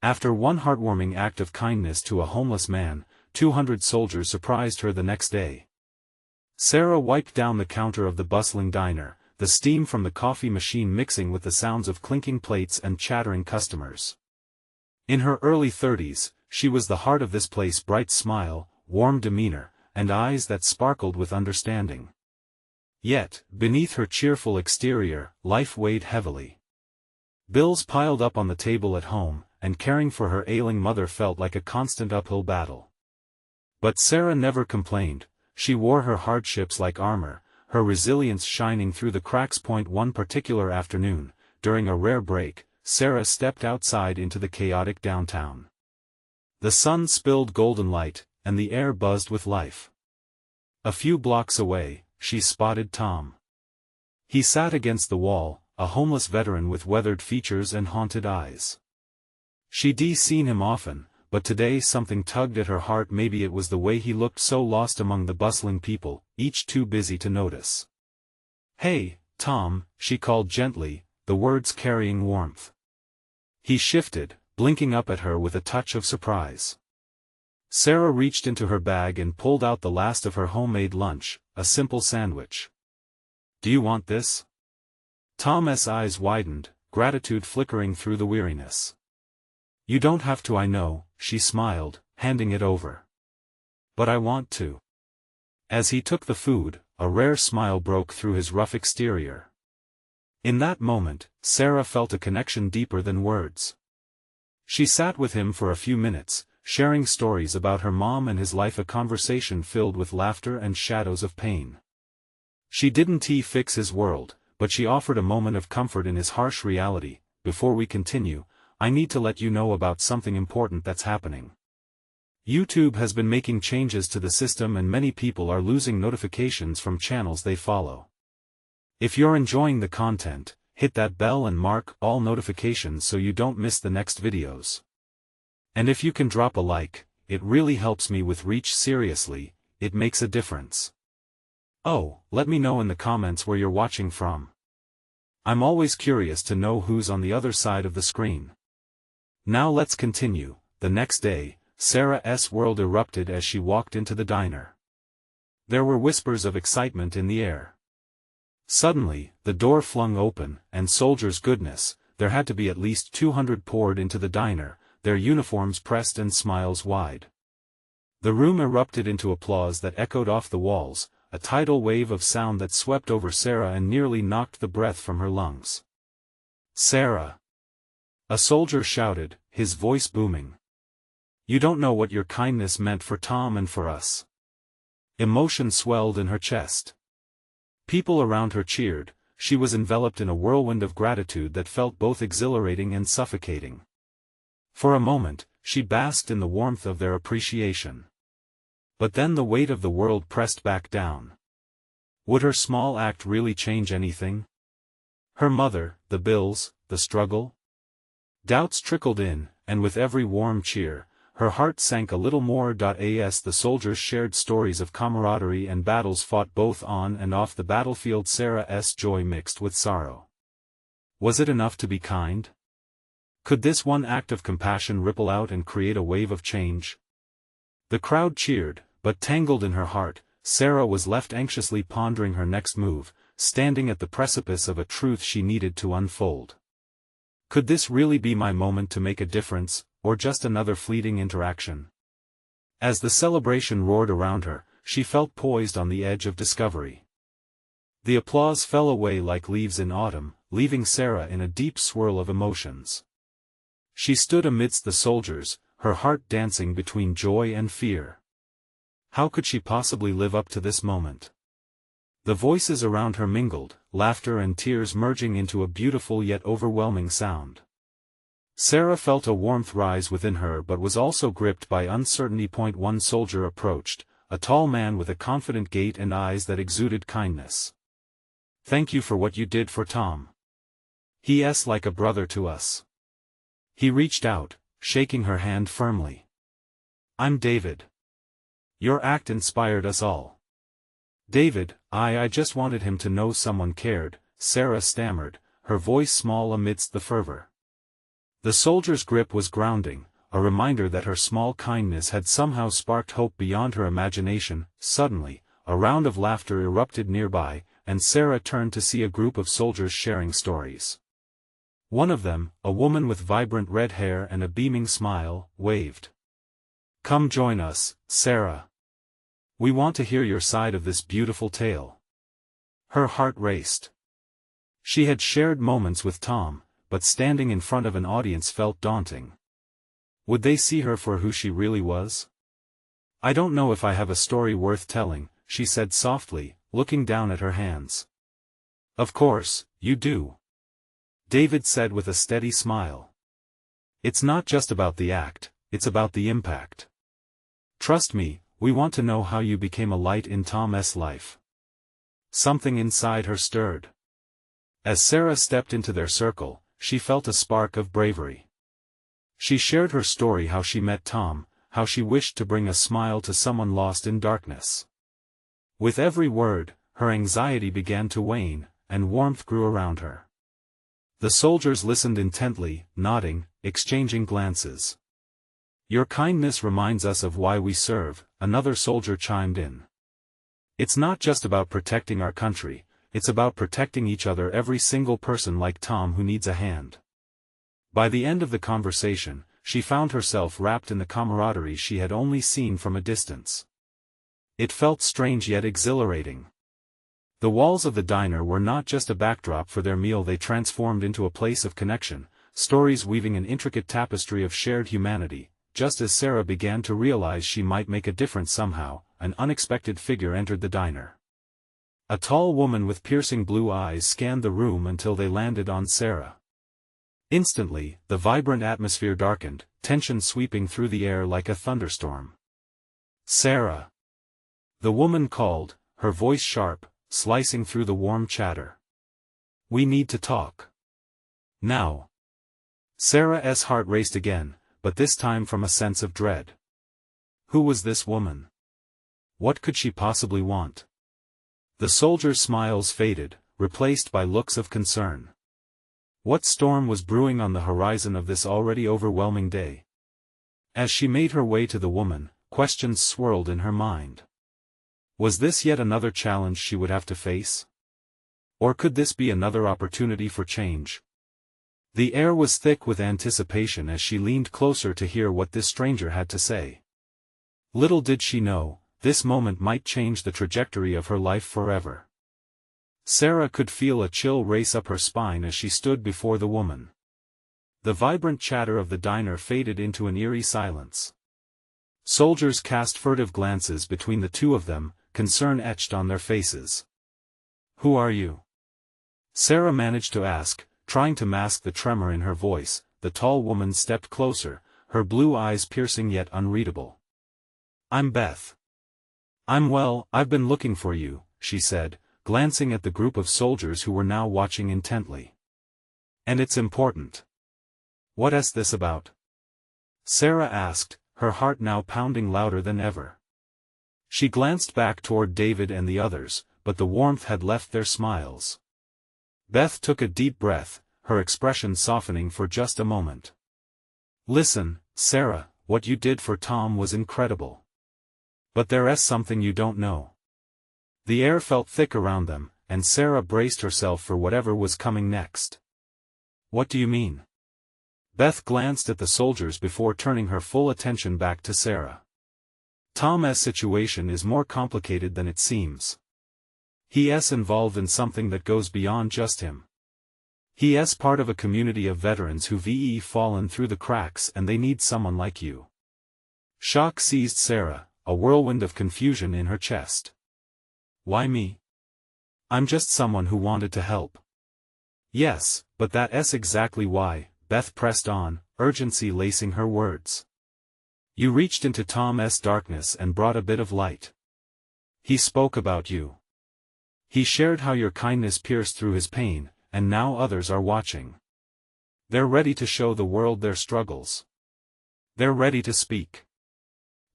After one heartwarming act of kindness to a homeless man, 200 soldiers surprised her the next day. Sarah wiped down the counter of the bustling diner, the steam from the coffee machine mixing with the sounds of clinking plates and chattering customers. In her early 30s, she was the heart of this place, bright smile, warm demeanor, and eyes that sparkled with understanding. Yet, beneath her cheerful exterior, life weighed heavily. Bills piled up on the table at home, and caring for her ailing mother felt like a constant uphill battle. But Sarah never complained. She wore her hardships like armor, her resilience shining through the cracks. One particular afternoon, during a rare break, Sarah stepped outside into the chaotic downtown. The sun spilled golden light, and the air buzzed with life. A few blocks away, she spotted Tom. He sat against the wall, a homeless veteran with weathered features and haunted eyes. She'd seen him often, but today something tugged at her heart. Maybe it was the way he looked, so lost among the bustling people, each too busy to notice. "Hey, Tom," she called gently, the words carrying warmth. He shifted, blinking up at her with a touch of surprise. Sarah reached into her bag and pulled out the last of her homemade lunch, a simple sandwich. "Do you want this?" Tom's eyes widened, gratitude flickering through the weariness. "You don't have to, I know," she smiled, handing it over. "But I want to." As he took the food, a rare smile broke through his rough exterior. In that moment, Sarah felt a connection deeper than words. She sat with him for a few minutes, sharing stories about her mom and his life, a conversation filled with laughter and shadows of pain. She didn't fix his world, but she offered a moment of comfort in his harsh reality. "Before we continue, I need to let you know about something important that's happening. YouTube has been making changes to the system and many people are losing notifications from channels they follow. If you're enjoying the content, hit that bell and mark all notifications so you don't miss the next videos. And if you can drop a like, it really helps me with reach. Seriously, it makes a difference. Oh, let me know in the comments where you're watching from. I'm always curious to know who's on the other side of the screen. Now let's continue. The next day, Sarah's world erupted as she walked into the diner. There were whispers of excitement in the air. Suddenly, the door flung open, and soldiers, goodness, there had to be at least 200, poured into the diner, their uniforms pressed and smiles wide. The room erupted into applause that echoed off the walls, a tidal wave of sound that swept over Sarah and nearly knocked the breath from her lungs. "Sarah!" a soldier shouted, his voice booming. "You don't know what your kindness meant for Tom and for us." Emotion swelled in her chest. People around her cheered. She was enveloped in a whirlwind of gratitude that felt both exhilarating and suffocating. For a moment, she basked in the warmth of their appreciation. But then the weight of the world pressed back down. Would her small act really change anything? Her mother, the bills, the struggle? Doubts trickled in, and with every warm cheer, her heart sank a little more. As the soldiers shared stories of camaraderie and battles fought both on and off the battlefield, Sarah's joy mixed with sorrow. Was it enough to be kind? Could this one act of compassion ripple out and create a wave of change? The crowd cheered, but tangled in her heart, Sarah was left anxiously pondering her next move, standing at the precipice of a truth she needed to unfold. Could this really be my moment to make a difference, or just another fleeting interaction? As the celebration roared around her, she felt poised on the edge of discovery. The applause fell away like leaves in autumn, leaving Sarah in a deep swirl of emotions. She stood amidst the soldiers, her heart dancing between joy and fear. How could she possibly live up to this moment? The voices around her mingled, laughter and tears merging into a beautiful yet overwhelming sound. Sarah felt a warmth rise within her but was also gripped by uncertainty. One soldier approached, a tall man with a confident gait and eyes that exuded kindness. "Thank you for what you did for Tom. He's like a brother to us." He reached out, shaking her hand firmly. "I'm David. Your act inspired us all." "David, I just wanted him to know someone cared," Sarah stammered, her voice small amidst the fervor. The soldier's grip was grounding, a reminder that her small kindness had somehow sparked hope beyond her imagination. Suddenly, a round of laughter erupted nearby, and Sarah turned to see a group of soldiers sharing stories. One of them, a woman with vibrant red hair and a beaming smile, waved. "Come join us, Sarah. We want to hear your side of this beautiful tale." Her heart raced. She had shared moments with Tom, but standing in front of an audience felt daunting. Would they see her for who she really was? "I don't know if I have a story worth telling," she said softly, looking down at her hands. "Of course, you do," David said with a steady smile. "It's not just about the act, it's about the impact. Trust me, we want to know how you became a light in Tom's life." Something inside her stirred. As Sarah stepped into their circle, she felt a spark of bravery. She shared her story, how she met Tom, how she wished to bring a smile to someone lost in darkness. With every word, her anxiety began to wane, and warmth grew around her. The soldiers listened intently, nodding, exchanging glances. "Your kindness reminds us of why we serve," another soldier chimed in. "It's not just about protecting our country, it's about protecting each other, every single person like Tom who needs a hand." By the end of the conversation, she found herself wrapped in the camaraderie she had only seen from a distance. It felt strange yet exhilarating. The walls of the diner were not just a backdrop for their meal, they transformed into a place of connection, stories weaving an intricate tapestry of shared humanity. Just as Sarah began to realize she might make a difference somehow, an unexpected figure entered the diner. A tall woman with piercing blue eyes scanned the room until they landed on Sarah. Instantly, the vibrant atmosphere darkened, tension sweeping through the air like a thunderstorm. "Sarah!" the woman called, her voice sharp, slicing through the warm chatter. "We need to talk. Now." Sarah's heart raced again, but this time from a sense of dread. Who was this woman? What could she possibly want? The soldiers' smiles faded, replaced by looks of concern. What storm was brewing on the horizon of this already overwhelming day? As she made her way to the woman, questions swirled in her mind. Was this yet another challenge she would have to face? Or could this be another opportunity for change? The air was thick with anticipation as she leaned closer to hear what this stranger had to say. Little did she know, this moment might change the trajectory of her life forever. Sarah could feel a chill race up her spine as she stood before the woman. The vibrant chatter of the diner faded into an eerie silence. Soldiers cast furtive glances between the two of them, concern etched on their faces. "Who are you?" Sarah managed to ask, trying to mask the tremor in her voice. The tall woman stepped closer, her blue eyes piercing yet unreadable. "I'm Beth. I'm well, I've been looking for you," she said, glancing at the group of soldiers who were now watching intently. "And it's important." "What's this about?" Sarah asked, her heart now pounding louder than ever. She glanced back toward David and the others, but the warmth had left their smiles. Beth took a deep breath, her expression softening for just a moment. "Listen, Sarah, what you did for Tom was incredible. But there's something you don't know." The air felt thick around them, and Sarah braced herself for whatever was coming next. "What do you mean?" Beth glanced at the soldiers before turning her full attention back to Sarah. "Tom's situation is more complicated than it seems. He's involved in something that goes beyond just him. He's part of a community of veterans who've fallen through the cracks, and they need someone like you." Shock seized Sarah, a whirlwind of confusion in her chest. "Why me? I'm just someone who wanted to help." "Yes, but that's exactly why," Beth pressed on, urgency lacing her words. "You reached into Tom's darkness and brought a bit of light. He spoke about you. He shared how your kindness pierced through his pain, and now others are watching. They're ready to show the world their struggles. They're ready to speak.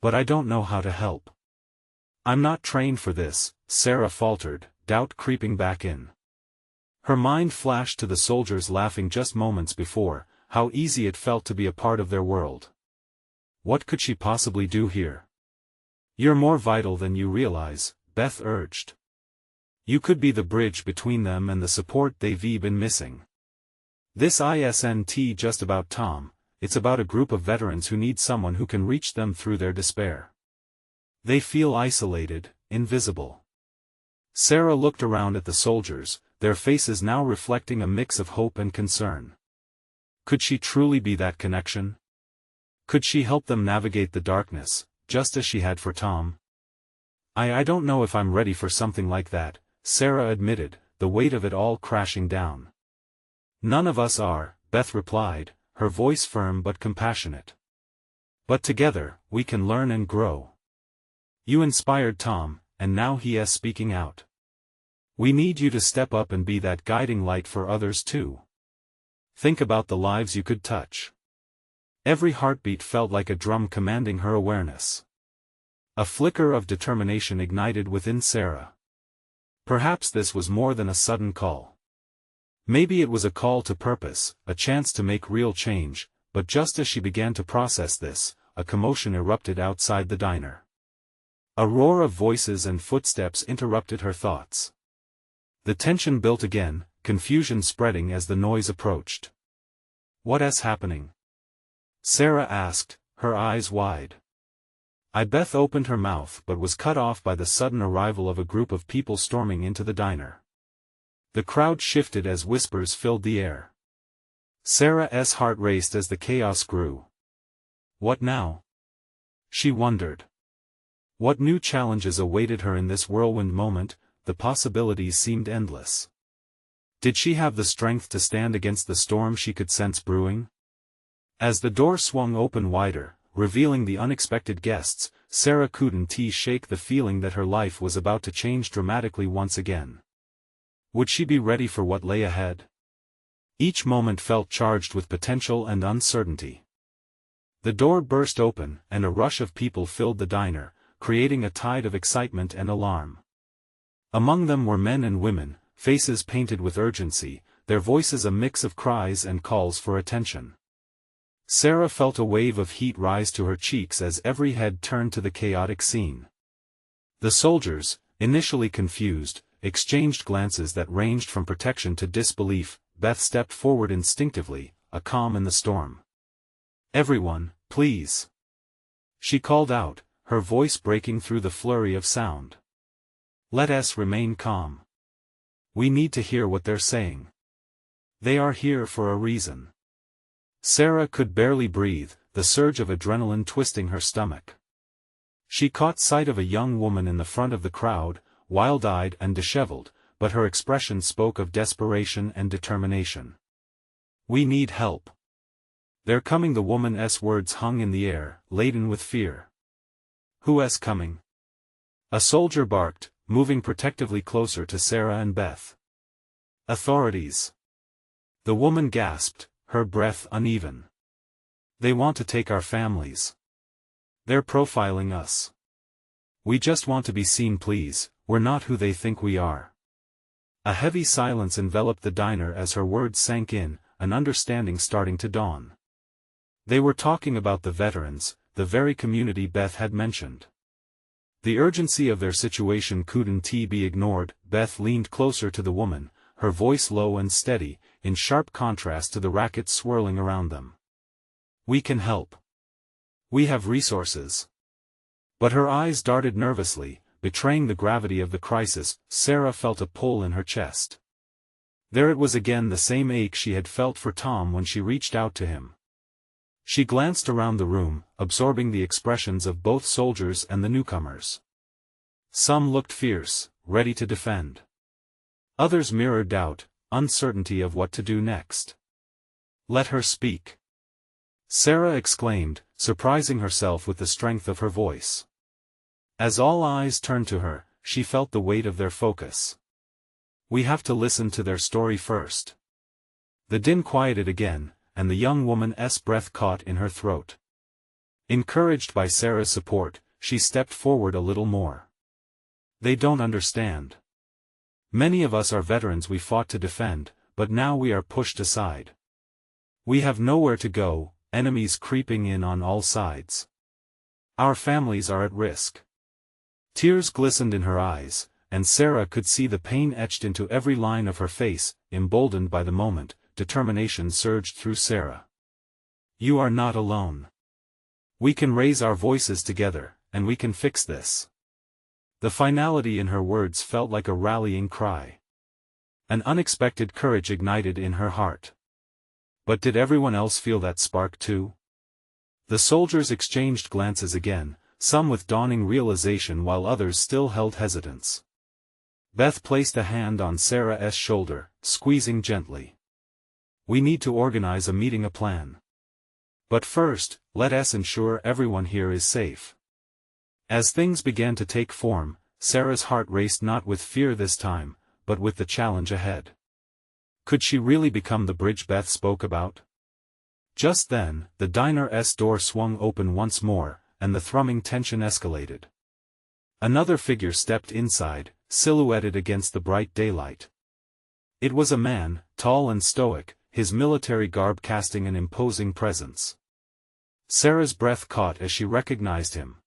But I don't know how to help. I'm not trained for this," Sarah faltered, doubt creeping back in. Her mind flashed to the soldiers laughing just moments before, how easy it felt to be a part of their world. What could she possibly do here? "You're more vital than you realize," Beth urged. "You could be the bridge between them and the support they've been missing. This isn't just about Tom, it's about a group of veterans who need someone who can reach them through their despair. They feel isolated, invisible." Sarah looked around at the soldiers, their faces now reflecting a mix of hope and concern. Could she truly be that connection? Could she help them navigate the darkness, just as she had for Tom? I don't know if I'm ready for something like that," Sarah admitted, the weight of it all crashing down. "None of us are," Beth replied, her voice firm but compassionate. "But together, we can learn and grow. You inspired Tom, and now he is speaking out. We need you to step up and be that guiding light for others too. Think about the lives you could touch." Every heartbeat felt like a drum commanding her awareness. A flicker of determination ignited within Sarah. Perhaps this was more than a sudden call. Maybe it was a call to purpose, a chance to make real change, but just as she began to process this, a commotion erupted outside the diner. A roar of voices and footsteps interrupted her thoughts. The tension built again, confusion spreading as the noise approached. "What is happening?" Sarah asked, her eyes wide. Beth opened her mouth but was cut off by the sudden arrival of a group of people storming into the diner. The crowd shifted as whispers filled the air. Sarah's heart raced as the chaos grew. What now? She wondered. What new challenges awaited her in this whirlwind moment? The possibilities seemed endless. Did she have the strength to stand against the storm she could sense brewing? As the door swung open wider, revealing the unexpected guests, Sarah couldn't shake the feeling that her life was about to change dramatically once again. Would she be ready for what lay ahead? Each moment felt charged with potential and uncertainty. The door burst open, and a rush of people filled the diner, creating a tide of excitement and alarm. Among them were men and women, faces painted with urgency, their voices a mix of cries and calls for attention. Sarah felt a wave of heat rise to her cheeks as every head turned to the chaotic scene. The soldiers, initially confused, exchanged glances that ranged from protection to disbelief. Beth stepped forward instinctively, a calm in the storm. "Everyone, please," she called out, her voice breaking through the flurry of sound. "Let us remain calm. We need to hear what they're saying. They are here for a reason." Sarah could barely breathe, the surge of adrenaline twisting her stomach. She caught sight of a young woman in the front of the crowd, wild-eyed and disheveled, but her expression spoke of desperation and determination. "We need help. They're coming." The woman's words hung in the air, laden with fear. "Who is coming?" A soldier barked, moving protectively closer to Sarah and Beth. "Authorities." The woman gasped, her breath uneven. "They want to take our families. They're profiling us. We just want to be seen, please. We're not who they think we are." A heavy silence enveloped the diner as her words sank in, an understanding starting to dawn. They were talking about the veterans, the very community Beth had mentioned. The urgency of their situation couldn't be ignored. Beth leaned closer to the woman, her voice low and steady, in sharp contrast to the racket swirling around them. "We can help. We have resources." But her eyes darted nervously, betraying the gravity of the crisis. Sarah felt a pull in her chest. There it was again, the same ache she had felt for Tom when she reached out to him. She glanced around the room, absorbing the expressions of both soldiers and the newcomers. Some looked fierce, ready to defend. Others mirrored doubt, uncertainty of what to do next. "Let her speak," Sarah exclaimed, surprising herself with the strength of her voice. As all eyes turned to her, she felt the weight of their focus. "We have to listen to their story first." The din quieted again, and the young woman's breath caught in her throat. Encouraged by Sarah's support, she stepped forward a little more. "They don't understand. Many of us are veterans we fought to defend, but now we are pushed aside. We have nowhere to go, enemies creeping in on all sides. Our families are at risk. Tears glistened in her eyes, and Sarah could see the pain etched into every line of her face. Emboldened by the moment, determination surged through Sarah. You are not alone. We can raise our voices together, and we can fix this. The finality in her words felt like a rallying cry. An unexpected courage ignited in her heart. But did everyone else feel that spark too? The soldiers exchanged glances again, some with dawning realization while others still held hesitance. Beth placed a hand on Sarah's shoulder, squeezing gently. We need to organize a meeting, a plan. But first, let us ensure everyone here is safe. As things began to take form, Sarah's heart raced, not with fear this time, but with the challenge ahead. Could she really become the bridge Beth spoke about? Just then, the diner's door swung open once more, and the thrumming tension escalated. Another figure stepped inside, silhouetted against the bright daylight. It was a man, tall and stoic, his military garb casting an imposing presence. Sarah's breath caught as she recognized him.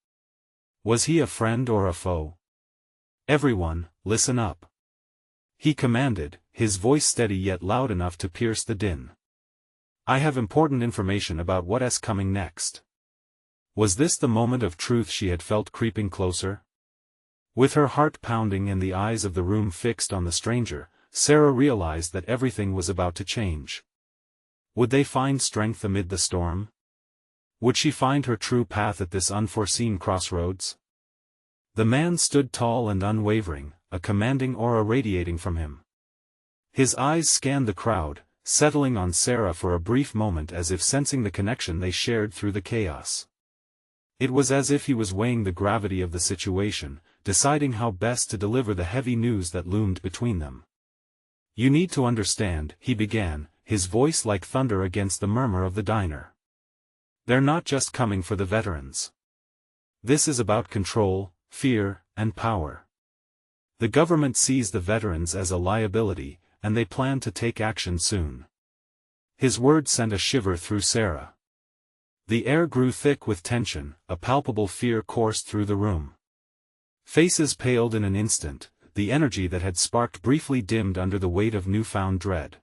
Was he a friend or a foe? Everyone, listen up. He commanded, his voice steady yet loud enough to pierce the din. I have important information about what's coming next. Was this the moment of truth she had felt creeping closer? With her heart pounding and the eyes of the room fixed on the stranger, Sarah realized that everything was about to change. Would they find strength amid the storm? Would she find her true path at this unforeseen crossroads? The man stood tall and unwavering, a commanding aura radiating from him. His eyes scanned the crowd, settling on Sarah for a brief moment as if sensing the connection they shared through the chaos. It was as if he was weighing the gravity of the situation, deciding how best to deliver the heavy news that loomed between them. You need to understand, he began, his voice like thunder against the murmur of the diner. They're not just coming for the veterans. This is about control, fear, and power. The government sees the veterans as a liability, and they plan to take action soon. His words sent a shiver through Sarah. The air grew thick with tension, a palpable fear coursed through the room. Faces paled in an instant, the energy that had sparked briefly dimmed under the weight of newfound dread.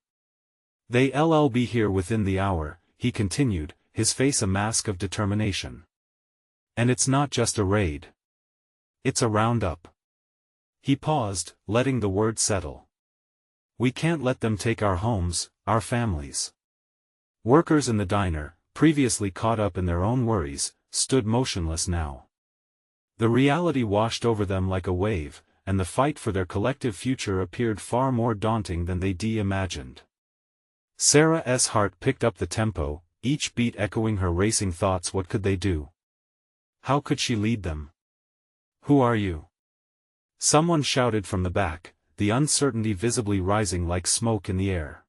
They'll be here within the hour, he continued, his face a mask of determination. And it's not just a raid. It's a roundup. He paused, letting the word settle. We can't let them take our homes, our families. Workers in the diner, previously caught up in their own worries, stood motionless now. The reality washed over them like a wave, and the fight for their collective future appeared far more daunting than they imagined. Sarah's heart picked up the tempo, each beat echoing her racing thoughts. What could they do? How could she lead them? Who are you? Someone shouted from the back, the uncertainty visibly rising like smoke in the air.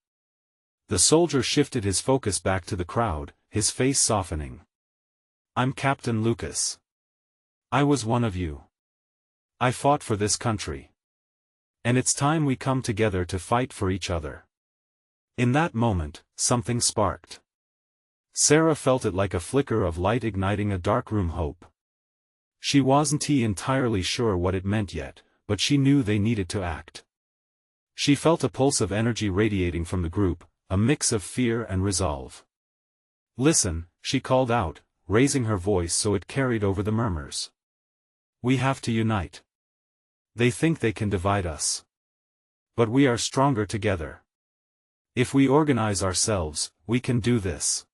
The soldier shifted his focus back to the crowd, his face softening. I'm Captain Lucas. I was one of you. I fought for this country. And it's time we come together to fight for each other. In that moment, something sparked. Sarah felt it like a flicker of light igniting a dark-room hope. She wasn't entirely sure what it meant yet, but she knew they needed to act. She felt a pulse of energy radiating from the group, a mix of fear and resolve. Listen, she called out, raising her voice so it carried over the murmurs. We have to unite. They think they can divide us. But we are stronger together. If we organize ourselves, we can do this.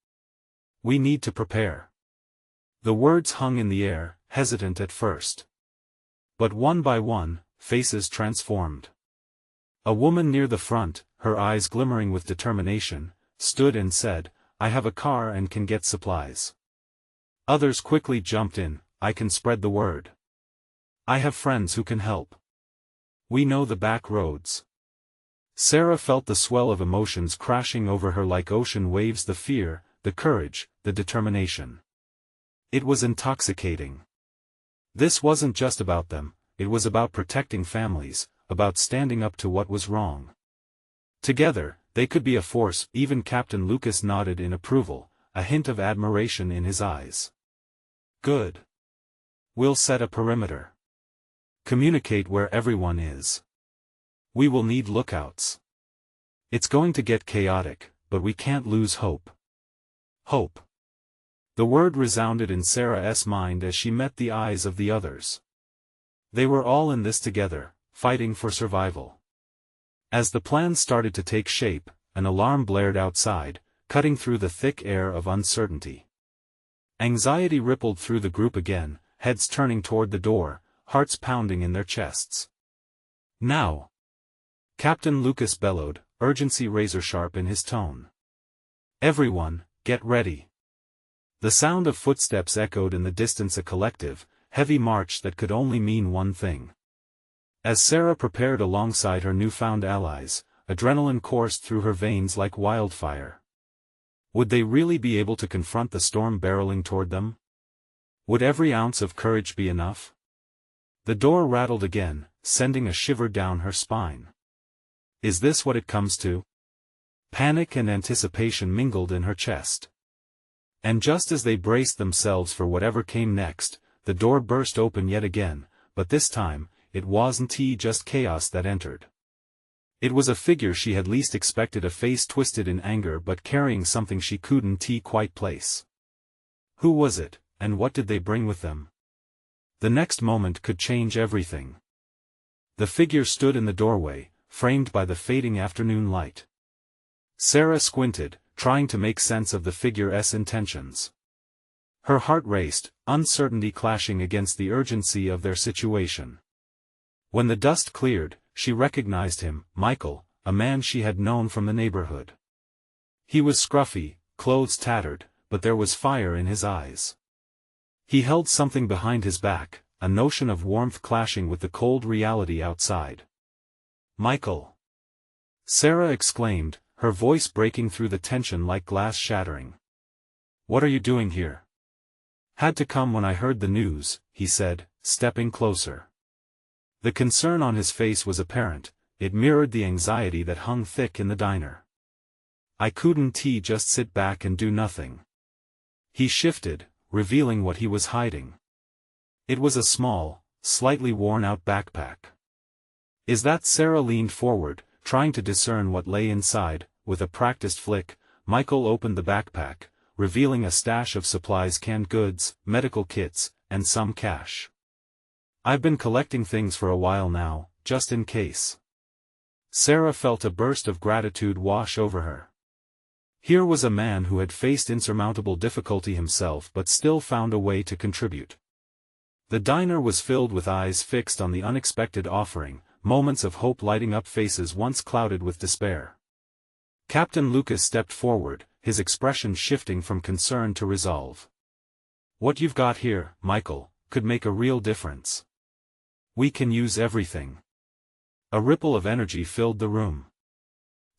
We need to prepare. The words hung in the air, hesitant at first. But one by one, faces transformed. A woman near the front, her eyes glimmering with determination, stood and said, I have a car and can get supplies. Others quickly jumped in, I can spread the word. I have friends who can help. We know the back roads. Sarah felt the swell of emotions crashing over her like ocean waves, the fear, the courage, the determination. It was intoxicating. This wasn't just about them, it was about protecting families, about standing up to what was wrong. Together, they could be a force. Even Captain Lucas nodded in approval, a hint of admiration in his eyes. Good. We'll set a perimeter. Communicate where everyone is. We will need lookouts. It's going to get chaotic, but we can't lose hope. Hope. The word resounded in Sarah's mind as she met the eyes of the others. They were all in this together, fighting for survival. As the plan started to take shape, an alarm blared outside, cutting through the thick air of uncertainty. Anxiety rippled through the group again, heads turning toward the door, hearts pounding in their chests. Now! Captain Lucas bellowed, urgency razor-sharp in his tone. Everyone, get ready. The sound of footsteps echoed in the distance, a collective, heavy march that could only mean one thing. As Sarah prepared alongside her newfound allies, adrenaline coursed through her veins like wildfire. Would they really be able to confront the storm barreling toward them? Would every ounce of courage be enough? The door rattled again, sending a shiver down her spine. Is this what it comes to? Panic and anticipation mingled in her chest. And just as they braced themselves for whatever came next, the door burst open yet again, but this time, it wasn't just chaos that entered. It was a figure she had least expected, a face twisted in anger but carrying something she couldn't quite place. Who was it, and what did they bring with them? The next moment could change everything. The figure stood in the doorway, framed by the fading afternoon light. Sarah squinted, trying to make sense of the figure's intentions. Her heart raced, uncertainty clashing against the urgency of their situation. When the dust cleared, she recognized him, Michael, a man she had known from the neighborhood. He was scruffy, clothes tattered, but there was fire in his eyes. He held something behind his back, a notion of warmth clashing with the cold reality outside. Michael! Sarah exclaimed, her voice breaking through the tension like glass shattering. What are you doing here? Had to come when I heard the news, he said, stepping closer. The concern on his face was apparent, it mirrored the anxiety that hung thick in the diner. I couldn't just sit back and do nothing. He shifted, revealing what he was hiding. It was a small, slightly worn-out backpack. Is that? Sarah leaned forward, trying to discern what lay inside. With a practiced flick, Michael opened the backpack, revealing a stash of supplies, canned goods, medical kits, and some cash. I've been collecting things for a while now, just in case. Sarah felt a burst of gratitude wash over her. Here was a man who had faced insurmountable difficulty himself but still found a way to contribute. The diner was filled with eyes fixed on the unexpected offering, moments of hope lighting up faces once clouded with despair. Captain Lucas stepped forward, his expression shifting from concern to resolve. What you've got here, Michael, could make a real difference. We can use everything. A ripple of energy filled the room.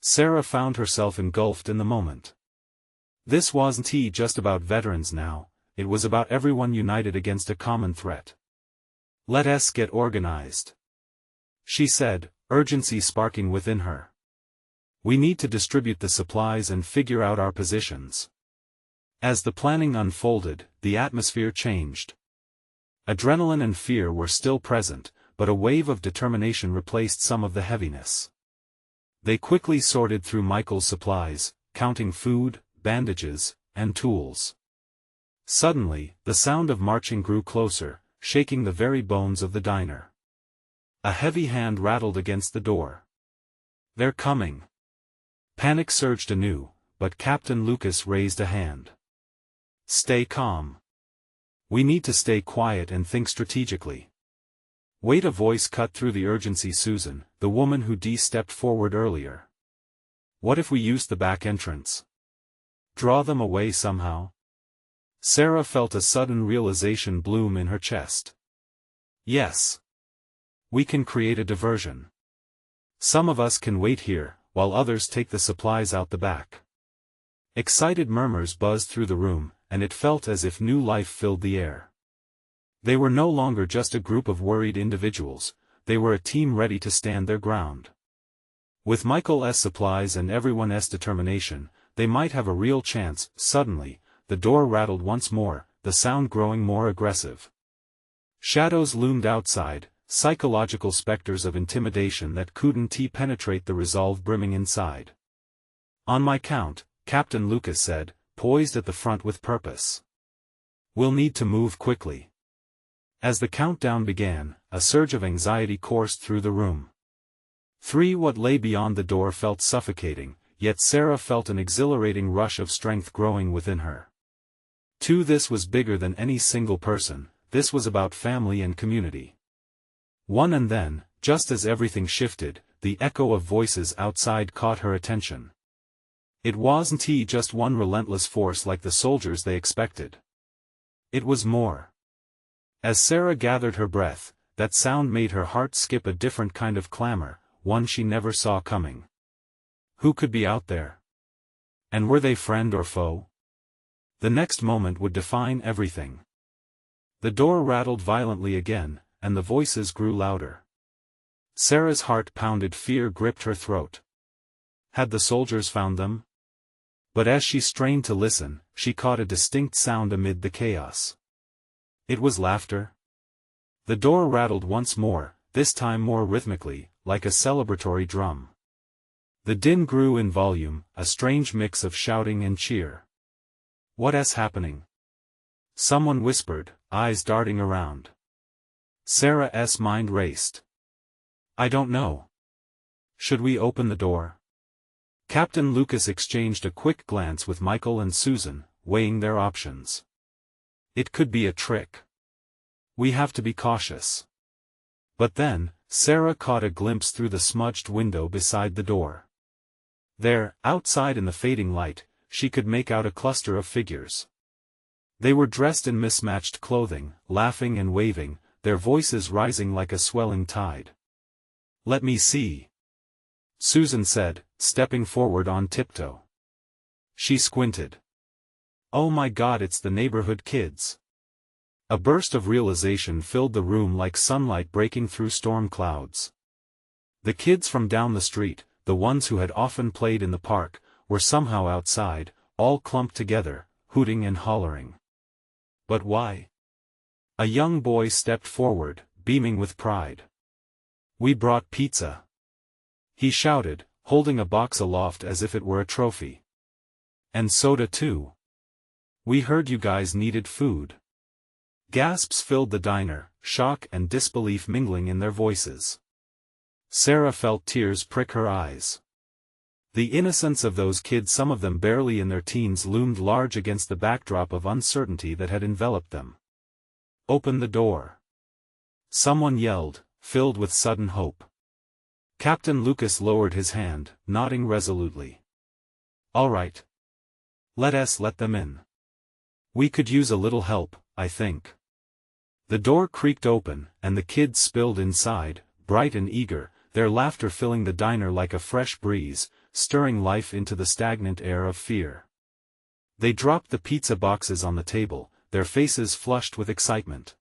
Sarah found herself engulfed in the moment. This wasn't just about veterans now, it was about everyone united against a common threat. Let us get organized, she said, urgency sparking within her. We need to distribute the supplies and figure out our positions. As the planning unfolded, the atmosphere changed. Adrenaline and fear were still present, but a wave of determination replaced some of the heaviness. They quickly sorted through Michael's supplies, counting food, bandages, and tools. Suddenly, the sound of marching grew closer, shaking the very bones of the diner. A heavy hand rattled against the door. They're coming. Panic surged anew, but Captain Lucas raised a hand. Stay calm. We need to stay quiet and think strategically. Wait, a voice cut through the urgency. Susan, the woman who stepped forward earlier. What if we used the back entrance? Draw them away somehow? Sarah felt a sudden realization bloom in her chest. Yes. We can create a diversion. Some of us can wait here, while others take the supplies out the back. Excited murmurs buzzed through the room, and it felt as if new life filled the air. They were no longer just a group of worried individuals, they were a team ready to stand their ground. With Michael's supplies and everyone's determination, they might have a real chance. Suddenly, the door rattled once more, the sound growing more aggressive. Shadows loomed outside, psychological specters of intimidation that couldn't penetrate the resolve brimming inside. "On my count," Captain Lucas said, poised at the front with purpose. "We'll need to move quickly." As the countdown began, a surge of anxiety coursed through the room. 3. What lay beyond the door felt suffocating, yet Sarah felt an exhilarating rush of strength growing within her. 2. This was bigger than any single person, this was about family and community. 1. And then, just as everything shifted, the echo of voices outside caught her attention. It wasn't just one relentless force like the soldiers they expected. It was more. As Sarah gathered her breath, that sound made her heart skip a different kind of clamor, one she never saw coming. Who could be out there? And were they friend or foe? The next moment would define everything. The door rattled violently again, and the voices grew louder. Sarah's heart pounded, fear gripped her throat. Had the soldiers found them? But as she strained to listen, she caught a distinct sound amid the chaos. It was laughter. The door rattled once more, this time more rhythmically, like a celebratory drum. The din grew in volume, a strange mix of shouting and cheer. "What's happening?" someone whispered, eyes darting around. Sarah's mind raced. "I don't know. Should we open the door?" Captain Lucas exchanged a quick glance with Michael and Susan, weighing their options. "It could be a trick. We have to be cautious." But then, Sarah caught a glimpse through the smudged window beside the door. There, outside in the fading light, she could make out a cluster of figures. They were dressed in mismatched clothing, laughing and waving, their voices rising like a swelling tide. "Let me see," Susan said, stepping forward on tiptoe. She squinted. "Oh my God, it's the neighborhood kids." A burst of realization filled the room like sunlight breaking through storm clouds. The kids from down the street, the ones who had often played in the park, were somehow outside, all clumped together, hooting and hollering. But why? A young boy stepped forward, beaming with pride. "We brought pizza," he shouted, holding a box aloft as if it were a trophy. "And soda too. We heard you guys needed food." Gasps filled the diner, shock and disbelief mingling in their voices. Sarah felt tears prick her eyes. The innocence of those kids, some of them barely in their teens, loomed large against the backdrop of uncertainty that had enveloped them. "Open the door," someone yelled, filled with sudden hope. Captain Lucas lowered his hand, nodding resolutely. "All right. Let them in. We could use a little help, I think." The door creaked open, and the kids spilled inside, bright and eager, their laughter filling the diner like a fresh breeze, stirring life into the stagnant air of fear. They dropped the pizza boxes on the table, their faces flushed with excitement.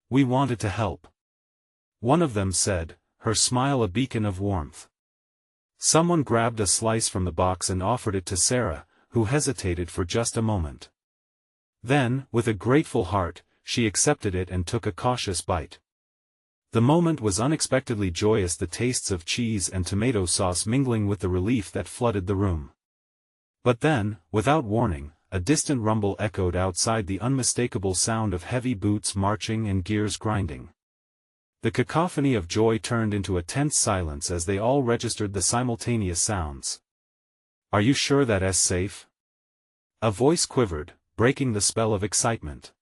"We wanted to help," one of them said, her smile a beacon of warmth. Someone grabbed a slice from the box and offered it to Sarah, who hesitated for just a moment. Then, with a grateful heart, she accepted it and took a cautious bite. The moment was unexpectedly joyous, the tastes of cheese and tomato sauce mingling with the relief that flooded the room. But then, without warning, a distant rumble echoed outside, the unmistakable sound of heavy boots marching and gears grinding. The cacophony of joy turned into a tense silence as they all registered the simultaneous sounds. "Are you sure that's safe?" a voice quivered, breaking the spell of excitement.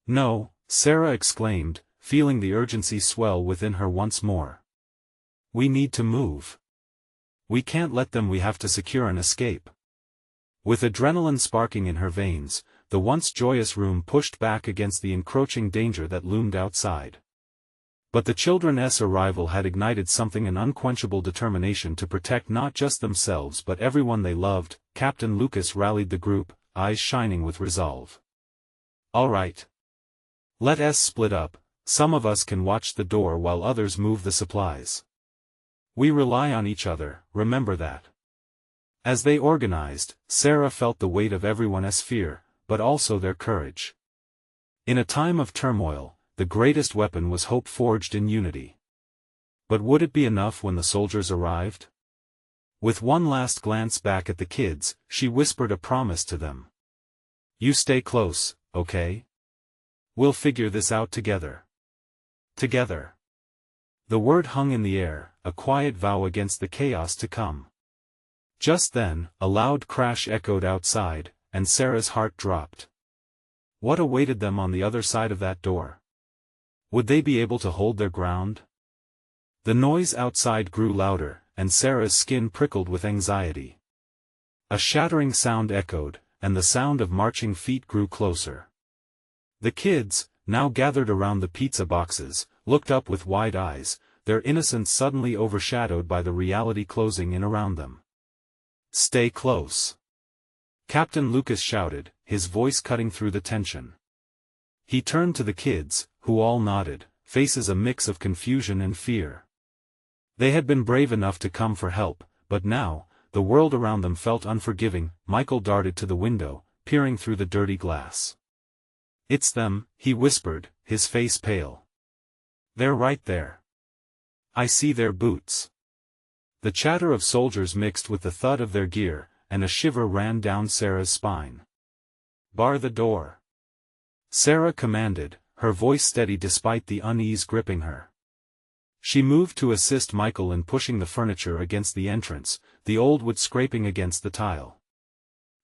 "No," Sarah exclaimed, feeling the urgency swell within her once more. "We need to move. We can't let them, we have to secure an escape." With adrenaline sparking in her veins, the once joyous room pushed back against the encroaching danger that loomed outside. But the children's arrival had ignited something, an unquenchable determination to protect not just themselves but everyone they loved. Captain Lucas rallied the group, eyes shining with resolve. "All right. Let's split up, some of us can watch the door while others move the supplies." We rely on each other, remember that. As they organized, Sarah felt the weight of everyone's fear, but also their courage. In a time of turmoil, the greatest weapon was hope forged in unity. But would it be enough when the soldiers arrived? With one last glance back at the kids, she whispered a promise to them. You stay close, okay? We'll figure this out together. Together. The word hung in the air, a quiet vow against the chaos to come. Just then, a loud crash echoed outside, and Sarah's heart dropped. What awaited them on the other side of that door? Would they be able to hold their ground? The noise outside grew louder, and Sarah's skin prickled with anxiety. A shattering sound echoed, and the sound of marching feet grew closer. The kids, now gathered around the pizza boxes, looked up with wide eyes, their innocence suddenly overshadowed by the reality closing in around them. Stay close. Captain Lucas shouted, his voice cutting through the tension. He turned to the kids, who all nodded, faces a mix of confusion and fear. They had been brave enough to come for help, but now, the world around them felt unforgiving. Michael darted to the window, peering through the dirty glass. It's them, he whispered, his face pale. They're right there. I see their boots. The chatter of soldiers mixed with the thud of their gear, and a shiver ran down Sarah's spine. Bar the door. Sarah commanded, her voice steady despite the unease gripping her. She moved to assist Michael in pushing the furniture against the entrance, the old wood scraping against the tile.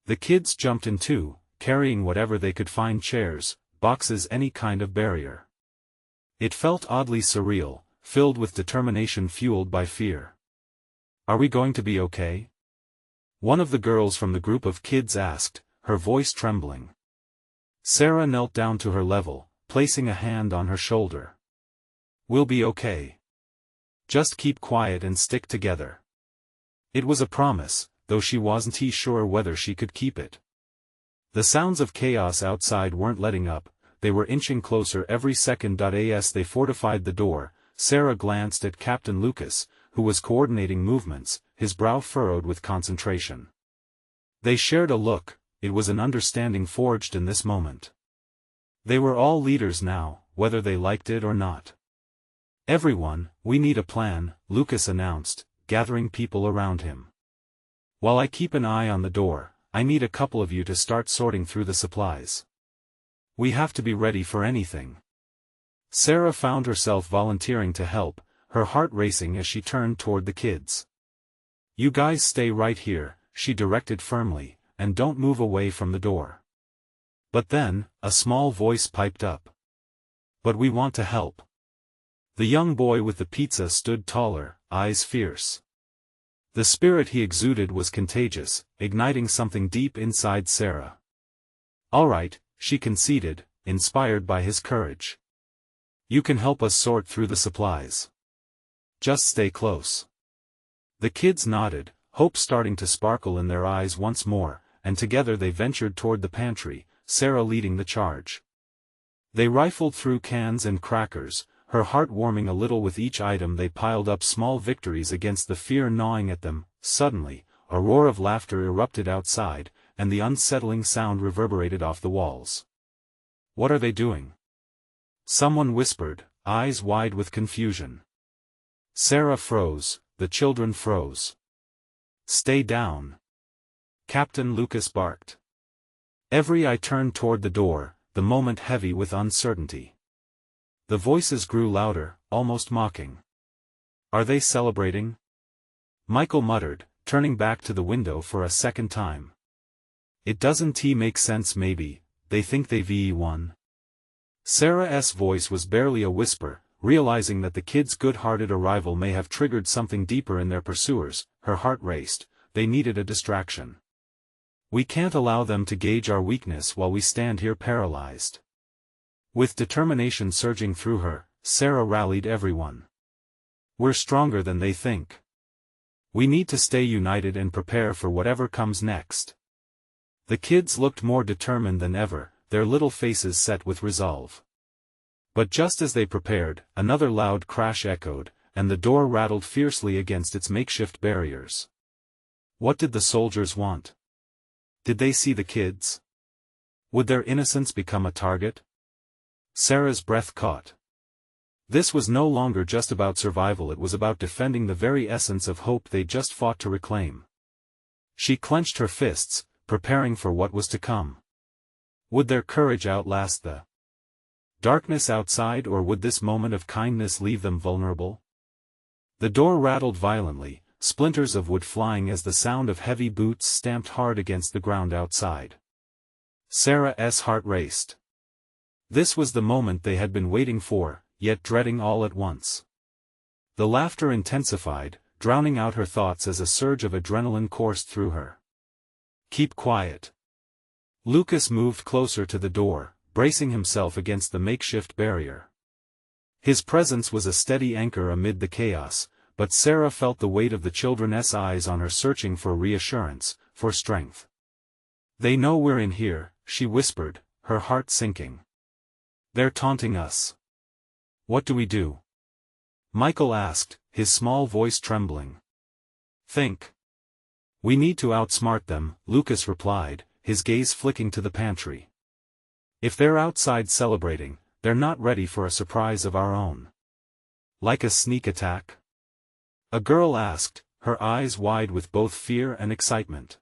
The kids jumped in too, carrying whatever they could find, chairs, boxes, any kind of barrier. It felt oddly surreal, filled with determination fueled by fear. Are we going to be okay? One of the girls from the group of kids asked, her voice trembling. Sarah knelt down to her level, placing a hand on her shoulder. We'll be okay. Just keep quiet and stick together. It was a promise, though she wasn't sure whether she could keep it. The sounds of chaos outside weren't letting up, they were inching closer every second. As they fortified the door, Sarah glanced at Captain Lucas, who was coordinating movements, his brow furrowed with concentration. They shared a look, it was an understanding forged in this moment. They were all leaders now, whether they liked it or not. Everyone, we need a plan, Lucas announced, gathering people around him. While I keep an eye on the door, I need a couple of you to start sorting through the supplies. We have to be ready for anything. Sarah found herself volunteering to help, her heart racing as she turned toward the kids. You guys stay right here, she directed firmly, and don't move away from the door. But then, a small voice piped up. But we want to help. The young boy with the pizza stood taller, eyes fierce. The spirit he exuded was contagious, igniting something deep inside Sarah. All right, she conceded, inspired by his courage. You can help us sort through the supplies. Just stay close. The kids nodded, hope starting to sparkle in their eyes once more, and together they ventured toward the pantry, Sarah leading the charge. They rifled through cans and crackers, her heart warming a little with each item. They piled up small victories against the fear gnawing at them. Suddenly, a roar of laughter erupted outside, and the unsettling sound reverberated off the walls. What are they doing? Someone whispered, eyes wide with confusion. Sarah froze, the children froze. Stay down. Captain Lucas barked. Every eye turned toward the door, the moment heavy with uncertainty. The voices grew louder, almost mocking. Are they celebrating? Michael muttered, turning back to the window for a second time. It doesn't make sense. Maybe they think they've won. Sarah's voice was barely a whisper, realizing that the kids' good-hearted arrival may have triggered something deeper in their pursuers. Her heart raced, they needed a distraction. We can't allow them to gauge our weakness while we stand here paralyzed. With determination surging through her, Sarah rallied everyone. We're stronger than they think. We need to stay united and prepare for whatever comes next. The kids looked more determined than ever, their little faces set with resolve. But just as they prepared, another loud crash echoed, and the door rattled fiercely against its makeshift barriers. What did the soldiers want? Did they see the kids? Would their innocence become a target? Sarah's breath caught. This was no longer just about survival, it was about defending the very essence of hope they'd just fought to reclaim. She clenched her fists, preparing for what was to come. Would their courage outlast the darkness outside, or would this moment of kindness leave them vulnerable? The door rattled violently, splinters of wood flying as the sound of heavy boots stamped hard against the ground outside. Sarah's heart raced. This was the moment they had been waiting for, yet dreading all at once. The laughter intensified, drowning out her thoughts as a surge of adrenaline coursed through her. Keep quiet. Lucas moved closer to the door, bracing himself against the makeshift barrier. His presence was a steady anchor amid the chaos, but Sarah felt the weight of the children's eyes on her, searching for reassurance, for strength. They know we're in here, she whispered, her heart sinking. They're taunting us. What do we do? Michael asked, his small voice trembling. Think. We need to outsmart them, Lucas replied, his gaze flicking to the pantry. If they're outside celebrating, they're not ready for a surprise of our own. Like a sneak attack? A girl asked, her eyes wide with both fear and excitement.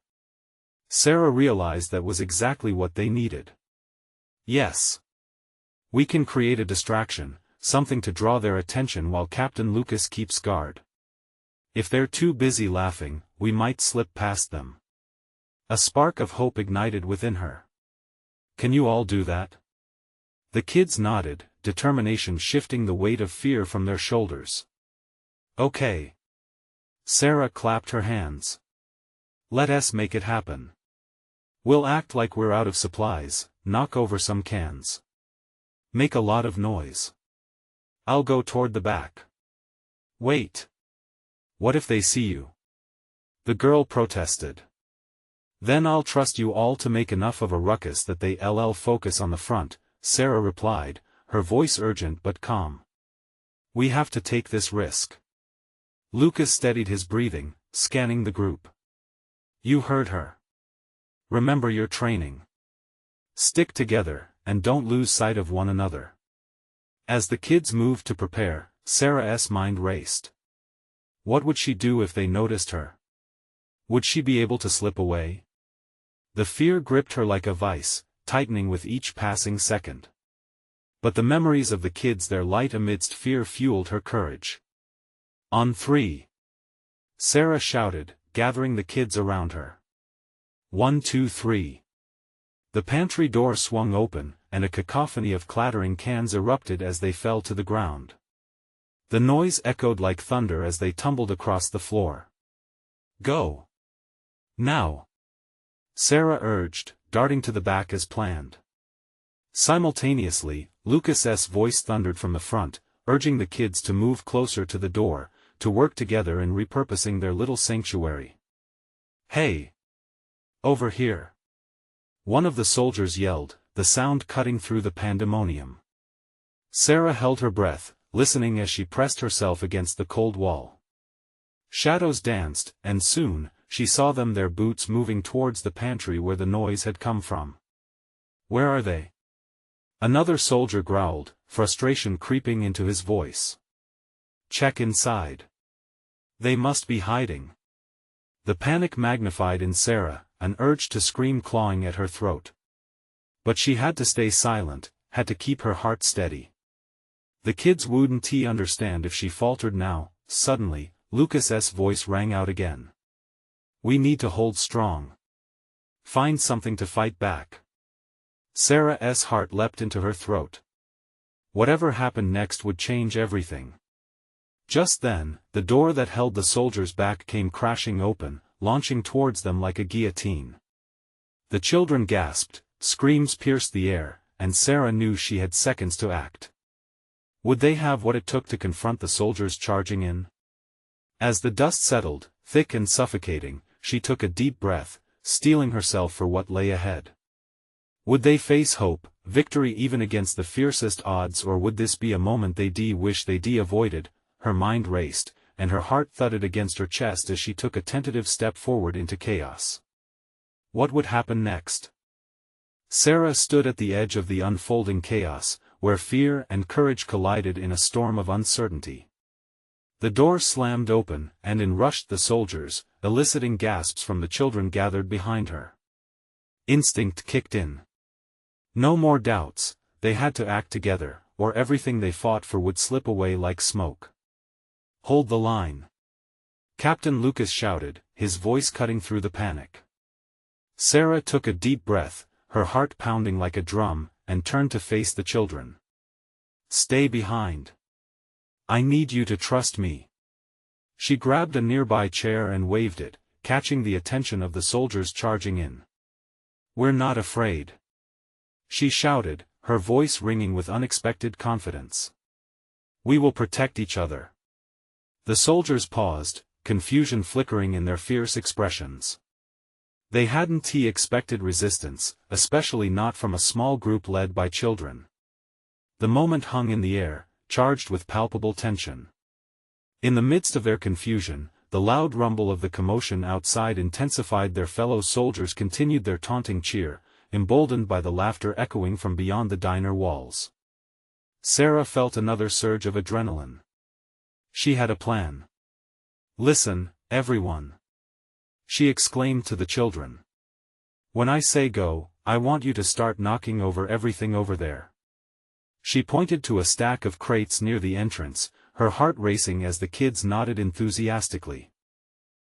Sarah realized that was exactly what they needed. Yes. We can create a distraction, something to draw their attention while Captain Lucas keeps guard. If they're too busy laughing, we might slip past them. A spark of hope ignited within her. Can you all do that? The kids nodded, determination shifting the weight of fear from their shoulders. Okay. Sarah clapped her hands. Let us make it happen. We'll act like we're out of supplies, knock over some cans. Make a lot of noise. I'll go toward the back. Wait. What if they see you? The girl protested. Then I'll trust you all to make enough of a ruckus that they'll focus on the front, Sarah replied, her voice urgent but calm. We have to take this risk. Lucas steadied his breathing, scanning the group. You heard her. Remember your training. Stick together, and don't lose sight of one another. As the kids moved to prepare, Sarah's mind raced. What would she do if they noticed her? Would she be able to slip away? The fear gripped her like a vice, tightening with each passing second. But the memories of the kids, their light amidst fear, fueled her courage. On 3. Sarah shouted, gathering the kids around her. 1, 2, 3. The pantry door swung open, and a cacophony of clattering cans erupted as they fell to the ground. The noise echoed like thunder as they tumbled across the floor. Go. Now. Sarah urged, darting to the back as planned. Simultaneously, Lucas's voice thundered from the front, urging the kids to move closer to the door, to work together in repurposing their little sanctuary. Hey! Over here! One of the soldiers yelled, the sound cutting through the pandemonium. Sarah held her breath, listening as she pressed herself against the cold wall. Shadows danced, and soon, she saw them, their boots moving towards the pantry where the noise had come from. Where are they? Another soldier growled, frustration creeping into his voice. Check inside. They must be hiding. The panic magnified in Sarah, an urge to scream clawing at her throat. But she had to stay silent, had to keep her heart steady. The kids wouldn't understand if she faltered now. Suddenly, Lucas's voice rang out again. We need to hold strong. Find something to fight back. Sarah's heart leapt into her throat. Whatever happened next would change everything. Just then, the door that held the soldiers back came crashing open, launching towards them like a guillotine. The children gasped, screams pierced the air, and Sarah knew she had seconds to act. Would they have what it took to confront the soldiers charging in? As the dust settled, thick and suffocating, she took a deep breath, steeling herself for what lay ahead. Would they face hope, victory even against the fiercest odds, or would this be a moment they'd wish they'd avoided, her mind raced, and her heart thudded against her chest as she took a tentative step forward into chaos. What would happen next? Sarah stood at the edge of the unfolding chaos, where fear and courage collided in a storm of uncertainty. The door slammed open, and in rushed the soldiers, eliciting gasps from the children gathered behind her. Instinct kicked in. No more doubts, they had to act together, or everything they fought for would slip away like smoke. "Hold the line!" Captain Lucas shouted, his voice cutting through the panic. Sarah took a deep breath, her heart pounding like a drum, and turned to face the children. "Stay behind. I need you to trust me." She grabbed a nearby chair and waved it, catching the attention of the soldiers charging in. "We're not afraid," she shouted, her voice ringing with unexpected confidence. "We will protect each other." The soldiers paused, confusion flickering in their fierce expressions. They hadn't expected resistance, especially not from a small group led by children. The moment hung in the air, charged with palpable tension. In the midst of their confusion, the loud rumble of the commotion outside intensified. Their fellow soldiers continued their taunting cheer, emboldened by the laughter echoing from beyond the diner walls. Sarah felt another surge of adrenaline. She had a plan. "Listen, everyone," she exclaimed to the children. "When I say go, I want you to start knocking over everything over there." She pointed to a stack of crates near the entrance, her heart racing as the kids nodded enthusiastically.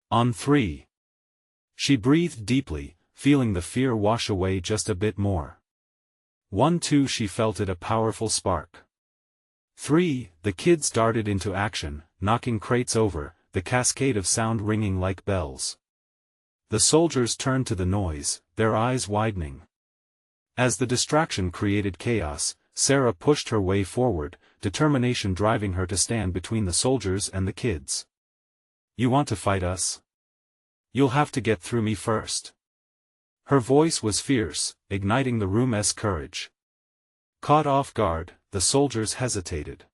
"On 3. She breathed deeply, feeling the fear wash away just a bit more. 1, 2. She felt it, a powerful spark. 3. The kids darted into action, knocking crates over, the cascade of sound ringing like bells. The soldiers turned to the noise, their eyes widening. As the distraction created chaos, Sarah pushed her way forward, determination driving her to stand between the soldiers and the kids. "You want to fight us? You'll have to get through me first." Her voice was fierce, igniting the room's courage. Caught off guard, the soldiers hesitated.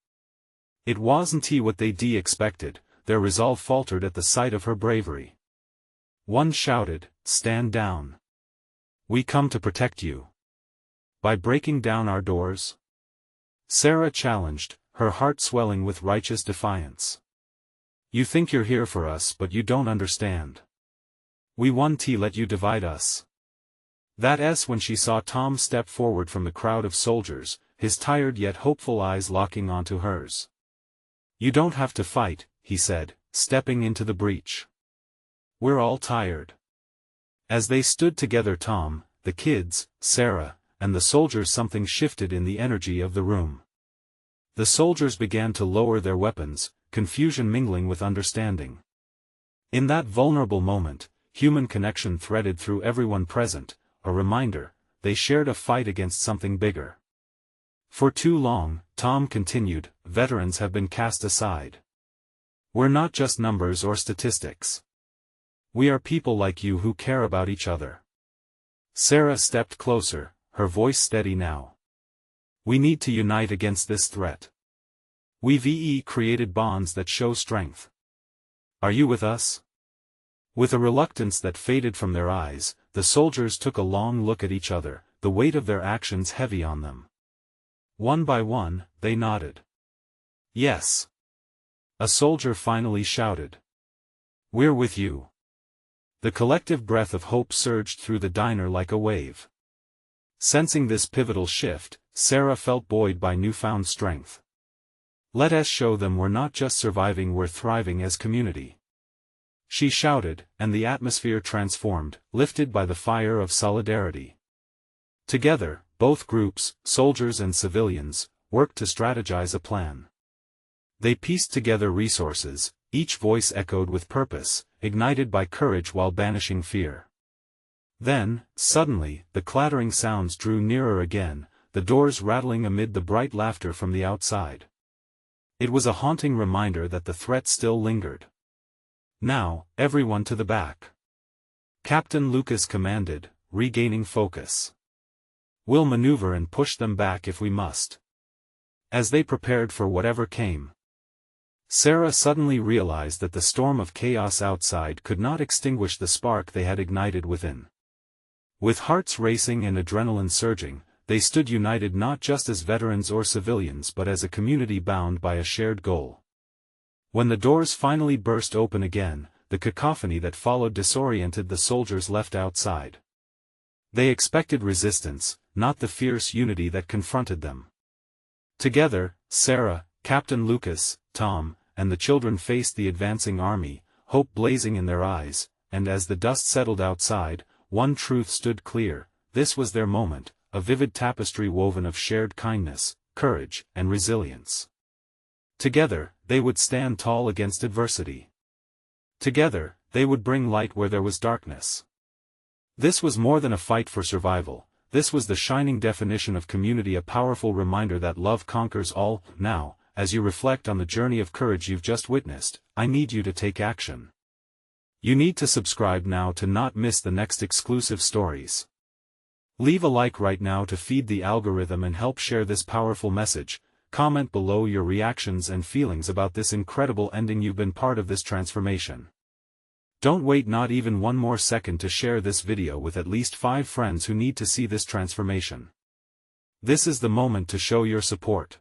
It wasn't what they expected, their resolve faltered at the sight of her bravery. One shouted, "Stand down. We come to protect you." "By breaking down our doors?" Sarah challenged, her heart swelling with righteous defiance. "You think you're here for us, but you don't understand. We won't let you divide us." That's when she saw Tom step forward from the crowd of soldiers, his tired yet hopeful eyes locking onto hers. "You don't have to fight," he said, stepping into the breach. "We're all tired." As they stood together, Tom, the kids, Sarah, and the soldiers, something shifted in the energy of the room. The soldiers began to lower their weapons, confusion mingling with understanding. In that vulnerable moment, human connection threaded through everyone present, a reminder, they shared a fight against something bigger. "For too long," Tom continued, "veterans have been cast aside. We're not just numbers or statistics. We are people like you who care about each other." Sarah stepped closer, her voice steady now. "We need to unite against this threat. We've created bonds that show strength. Are you with us?" With a reluctance that faded from their eyes, the soldiers took a long look at each other, the weight of their actions heavy on them. One by one, they nodded. "Yes." A soldier finally shouted. "We're with you." The collective breath of hope surged through the diner like a wave. Sensing this pivotal shift, Sarah felt buoyed by newfound strength. "Let us show them we're not just surviving, we're thriving as community." She shouted, and the atmosphere transformed, lifted by the fire of solidarity. Together, both groups, soldiers and civilians, worked to strategize a plan. They pieced together resources, each voice echoed with purpose, ignited by courage while banishing fear. Then, suddenly, the clattering sounds drew nearer again, the doors rattling amid the bright laughter from the outside. It was a haunting reminder that the threat still lingered. "Now, everyone to the back," Captain Lucas commanded, regaining focus. "We'll maneuver and push them back if we must." As they prepared for whatever came, Sarah suddenly realized that the storm of chaos outside could not extinguish the spark they had ignited within. With hearts racing and adrenaline surging, they stood united not just as veterans or civilians but as a community bound by a shared goal. When the doors finally burst open again, the cacophony that followed disoriented the soldiers left outside. They expected resistance, not the fierce unity that confronted them. Together, Sarah, Captain Lucas, Tom, and the children faced the advancing army, hope blazing in their eyes, and as the dust settled outside, one truth stood clear: this was their moment, a vivid tapestry woven of shared kindness, courage, and resilience. Together, they would stand tall against adversity. Together, they would bring light where there was darkness. This was more than a fight for survival, this was the shining definition of community, a powerful reminder that love conquers all. Now, as you reflect on the journey of courage you've just witnessed, I need you to take action. You need to subscribe now to not miss the next exclusive stories. Leave a like right now to feed the algorithm and help share this powerful message. Comment below your reactions and feelings about this incredible ending. You've been part of this transformation. Don't wait not even one more second to share this video with at least 5 friends who need to see this transformation. This is the moment to show your support.